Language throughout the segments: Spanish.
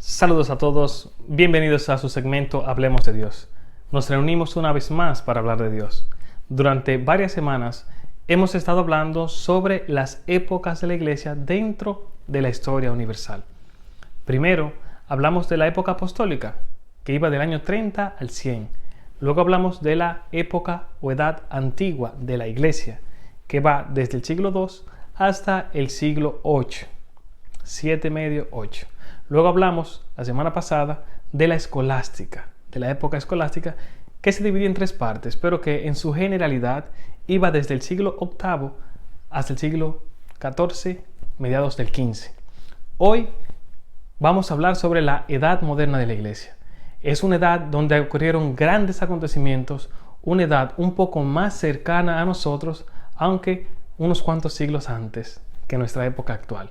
Saludos a todos, bienvenidos a su segmento Hablemos de Dios. Nos reunimos una vez más para hablar de Dios. Durante varias semanas hemos estado hablando sobre las épocas de la iglesia dentro de la historia universal. Primero hablamos de la época apostólica, que iba del año 30 al 100. Luego hablamos de la época o edad antigua de la iglesia, que va desde el siglo II hasta el siglo VIII, 7 medio 8. Luego hablamos la semana pasada de la escolástica, de la época escolástica, que se dividía en tres partes, pero que en su generalidad iba desde el siglo VIII hasta el siglo XIV, mediados del XV. Hoy vamos a hablar sobre la edad moderna de la iglesia. Es una edad donde ocurrieron grandes acontecimientos, una edad un poco más cercana a nosotros, aunque unos cuantos siglos antes que nuestra época actual.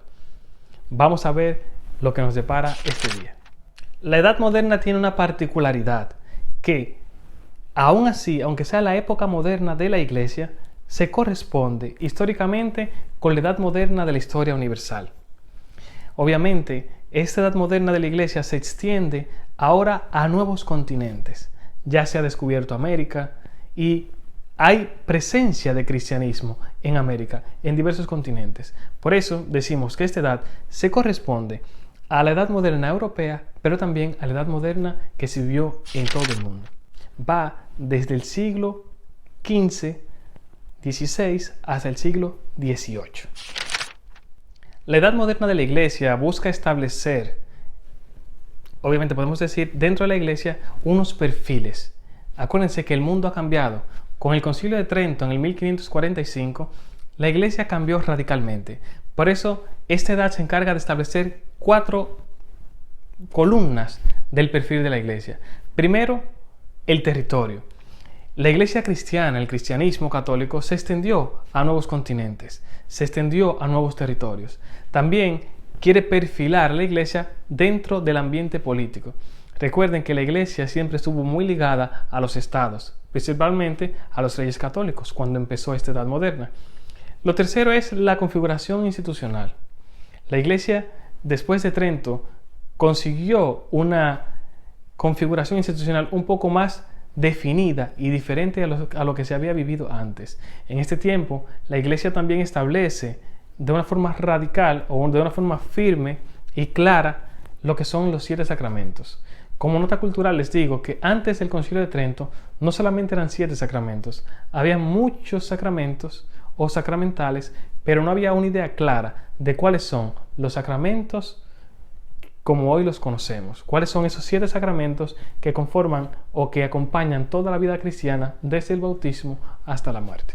Vamos a ver lo que nos depara este día. La edad moderna tiene una particularidad que, aún así, aunque sea la época moderna de la iglesia, se corresponde históricamente con la edad moderna de la historia universal. Obviamente, esta edad moderna de la iglesia se extiende ahora a nuevos continentes. Ya se ha descubierto América y hay presencia de cristianismo en América, en diversos continentes. Por eso decimos que esta edad se corresponde a la edad moderna europea, pero también a la edad moderna que se vivió en todo el mundo. Va desde el siglo XV, XVI hasta el siglo XVIII. La edad moderna de la iglesia busca establecer, obviamente podemos decir, dentro de la iglesia, unos perfiles. Acuérdense que el mundo ha cambiado. Con el Concilio de Trento en el 1545, la iglesia cambió radicalmente. Por eso, esta edad se encarga de establecer 4 columnas del perfil de la iglesia. Primero, el territorio. La iglesia cristiana, el cristianismo católico, se extendió a nuevos continentes, se extendió a nuevos territorios. También quiere perfilar la iglesia dentro del ambiente político. Recuerden que la iglesia siempre estuvo muy ligada a los estados, principalmente a los reyes católicos, cuando empezó esta edad moderna. Lo tercero es la configuración institucional. La iglesia, después de Trento, consiguió una configuración institucional un poco más definida y diferente a lo que se había vivido antes. En este tiempo, la iglesia también establece de una forma radical o de una forma firme y clara lo que son los 7 sacramentos. Como nota cultural les digo que antes del Concilio de Trento no solamente eran 7 sacramentos, había muchos sacramentos o sacramentales, pero no había una idea clara de cuáles son los sacramentos como hoy los conocemos. Cuáles son esos 7 sacramentos que conforman o que acompañan toda la vida cristiana desde el bautismo hasta la muerte.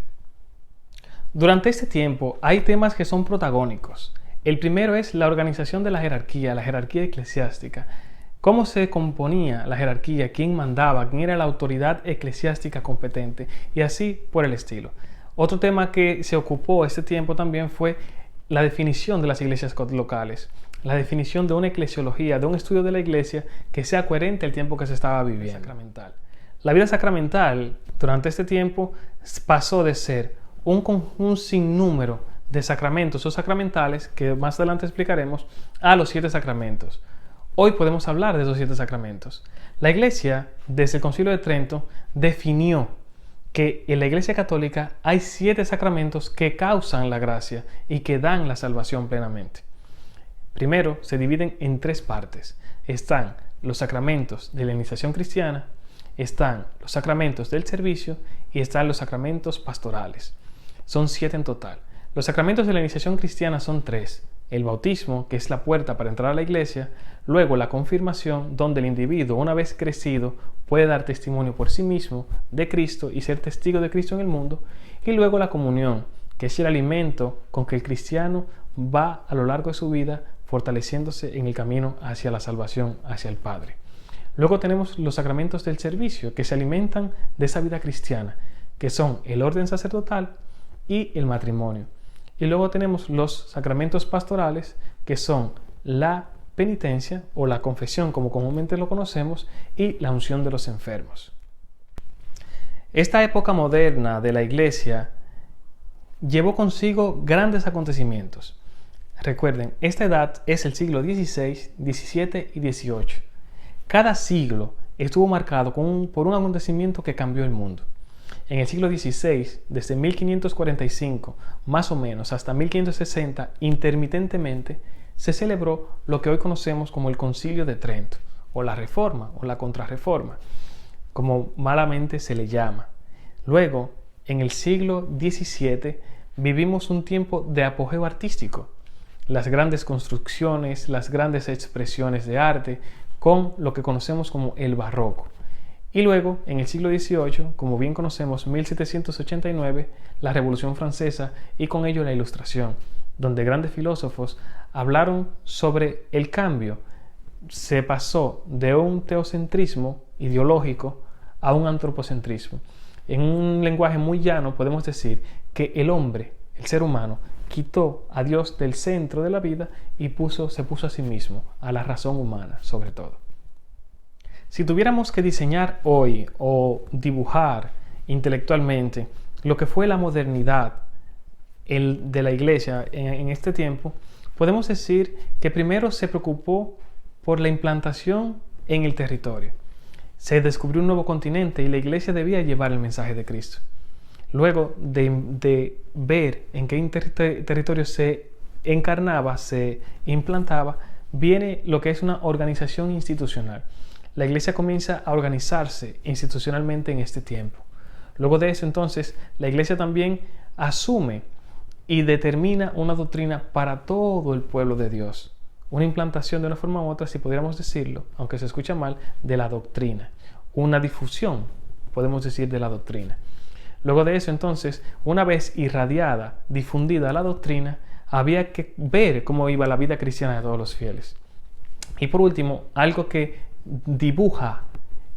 Durante este tiempo hay temas que son protagónicos. El primero es la organización de la jerarquía eclesiástica. ¿Cómo se componía la jerarquía? ¿Quién mandaba? ¿Quién era la autoridad eclesiástica competente? Y así por el estilo. Otro tema que se ocupó este tiempo también fue la definición de las iglesias locales, la definición de una eclesiología, de un estudio de la iglesia que sea coherente al tiempo que se estaba viviendo. Sacramental. La vida sacramental durante este tiempo pasó de ser un sinnúmero de sacramentos o sacramentales, que más adelante explicaremos, a los 7 sacramentos. Hoy podemos hablar de esos 7 sacramentos. La iglesia, desde el Concilio de Trento, definió que en la iglesia católica hay 7 sacramentos que causan la gracia y que dan la salvación plenamente. Primero, se dividen en 3 partes. Están los sacramentos de la iniciación cristiana, están los sacramentos del servicio y están los sacramentos pastorales. Son 7 en total. Los sacramentos de la iniciación cristiana son 3. El bautismo, que es la puerta para entrar a la iglesia, luego la confirmación, donde el individuo, una vez crecido, puede dar testimonio por sí mismo de Cristo y ser testigo de Cristo en el mundo, y luego la comunión, que es el alimento con que el cristiano va a lo largo de su vida fortaleciéndose en el camino hacia la salvación, hacia el Padre. Luego tenemos los sacramentos del servicio, que se alimentan de esa vida cristiana, que son el orden sacerdotal y el matrimonio. Y luego tenemos los sacramentos pastorales, que son la penitencia o la confesión, como comúnmente lo conocemos, y la unción de los enfermos. Esta época moderna de la iglesia llevó consigo grandes acontecimientos. Recuerden, esta edad es el siglo XVI, XVII y XVIII. Cada siglo estuvo marcado por un acontecimiento que cambió el mundo. En el siglo XVI, desde 1545 más o menos hasta 1560, intermitentemente, se celebró lo que hoy conocemos como el Concilio de Trento, o la Reforma, o la Contrarreforma, como malamente se le llama. Luego, en el siglo XVII, vivimos un tiempo de apogeo artístico. Las grandes construcciones, las grandes expresiones de arte, con lo que conocemos como el barroco. Y luego, en el siglo XVIII, como bien conocemos, 1789, la Revolución Francesa y con ello la Ilustración, donde grandes filósofos hablaron sobre el cambio. Se pasó de un teocentrismo ideológico a un antropocentrismo. En un lenguaje muy llano podemos decir que el hombre, el ser humano, quitó a Dios del centro de la vida y se puso a sí mismo, a la razón humana sobre todo. Si tuviéramos que diseñar hoy o dibujar intelectualmente lo que fue la modernidad de la iglesia en este tiempo, podemos decir que primero se preocupó por la implantación en el territorio. Se descubrió un nuevo continente y la iglesia debía llevar el mensaje de Cristo. Luego de ver en qué territorio se encarnaba, se implantaba, viene lo que es una organización institucional. La iglesia comienza a organizarse institucionalmente en este tiempo. Luego de eso, entonces, la iglesia también asume y determina una doctrina para todo el pueblo de Dios. Una implantación de una forma u otra, si pudiéramos decirlo, aunque se escucha mal, de la doctrina. Una difusión, podemos decir, de la doctrina. Luego de eso, entonces, una vez irradiada, difundida la doctrina, había que ver cómo iba la vida cristiana de todos los fieles. Y por último, algo que dibuja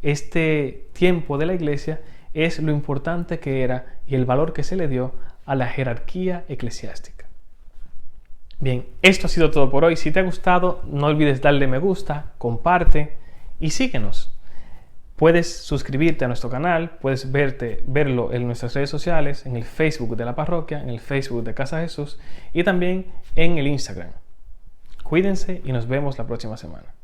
este tiempo de la iglesia es lo importante que era y el valor que se le dio a la jerarquía eclesiástica. Bien, esto ha sido todo por hoy. Si te ha gustado, no olvides darle me gusta, comparte y síguenos. Puedes suscribirte a nuestro canal, puedes verlo en nuestras redes sociales, en el Facebook de la parroquia, en el Facebook de Casa Jesús y también en el Instagram. Cuídense y nos vemos la próxima semana.